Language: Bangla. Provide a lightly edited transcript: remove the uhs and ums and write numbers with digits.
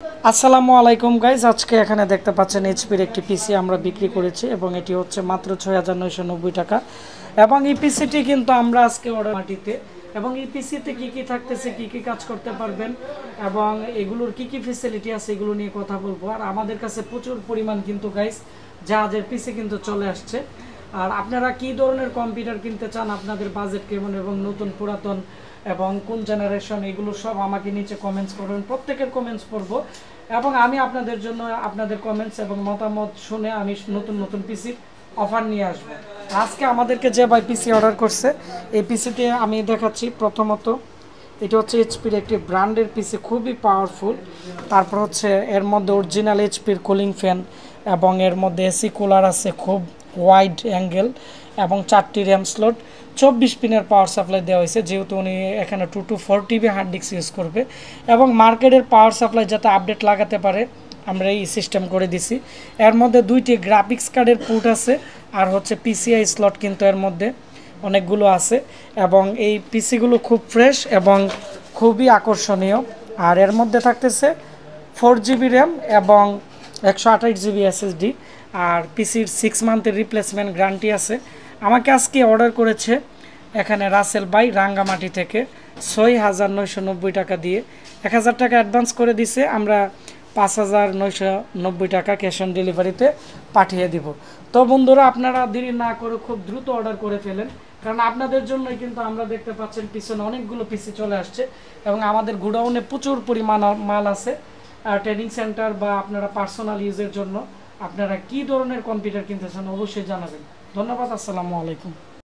আসসালামু আলাইকুম গাইজ, আজকে এখানে দেখতে পাচ্ছেন এইচপির একটি পিসি আমরা বিক্রি করেছি এবং এটি হচ্ছে মাত্র ৬,৯৯০ টাকা। এবং এই পিসিটি কিন্তু আমরা আজকে অর্ডার মাটিতে, এবং এই পিসিতে কী কী থাকতেছে, কী কী কাজ করতে পারবেন এবং এগুলোর কী কী ফেসিলিটি আছে এগুলো নিয়ে কথা বলবো। আর আমাদের কাছে প্রচুর পরিমাণ কিন্তু গাইজ জাহাজের পিসি কিন্তু চলে আসছে। আর আপনারা কী ধরনের কম্পিউটার কিনতে চান, আপনাদের বাজেট কেমন এবং নতুন পুরাতন এবং কোন জেনারেশন, এগুলো সব আমাকে নিচে কমেন্টস করবেন, প্রত্যেকের কমেন্টস পড়বো এবং আমি আপনাদের জন্য আপনাদের কমেন্টস এবং মতামত শুনে আমি নতুন নতুন পিসির অফার নিয়ে আসবো। আজকে আমাদেরকে যে ভাই পিসি অর্ডার করছে, এই পিসিটি আমি দেখাচ্ছি। প্রথমত এটা হচ্ছে এইচপির একটি ব্র্যান্ডের পিসি, খুবই পাওয়ারফুল। তারপর হচ্ছে এর মধ্যে অরিজিনাল এইচপির কুলিং ফ্যান এবং এর মধ্যে এসি কুলার আছে, খুব ওয়াইড অ্যাঙ্গেল এবং 4টি র্যাম স্লট, 24 পিনের পাওয়ার সাপ্লাই দেওয়া হয়েছে, যেহেতু উনি এখানে 2 to 4 TB hard disk use করবে। এবং মার্কেটের পাওয়ার সাপ্লাই যাতে আপডেট লাগাতে পারে আমরা এই সিস্টেম করে দিছি। এর মধ্যে 2টি গ্রাফিক্স কার্ডের পোর্ট আছে আর হচ্ছে পিসিআই স্লট কিন্তু এর মধ্যে অনেকগুলো আছে। এবং এই পিসিগুলো খুব ফ্রেশ এবং খুবই আকর্ষণীয়। আর এর মধ্যে থাকতেছে 4GB র্যাম এবং 128GB SSD। আর পিসির 6 মান্থের রিপ্লেসমেন্ট গ্যারান্টি আছে। আমাকে আজকে অর্ডার করেছে এখানে রাসেল ভাই রাঙ্গামাটি থেকে ৬,৯৯০ টাকা দিয়ে ১,০০০ টাকা অ্যাডভান্স করে দিছে। আমরা ৫,৯৯০ টাকা ক্যাশ অন ডেলিভারিতে পাঠিয়ে দিব। তো বন্ধুরা, আপনারা দেরি না করে খুব দ্রুত অর্ডার করে ফেলেন, কারণ আপনাদের জন্যই কিন্তু আমরা দেখতে পাচ্ছেন পিছনে অনেকগুলো পিসি চলে আসছে এবং আমাদের গোডাউনে প্রচুর পরিমাণ মাল আছে। ট্রেনিং সেন্টার বা আপনারা পার্সোনাল ইউজের জন্য আপনারা কী ধরনের কম্পিউটার কিনতে চান অবশ্যই জানাবেন। ধন্যবাদ, আসসালামু আলাইকুম।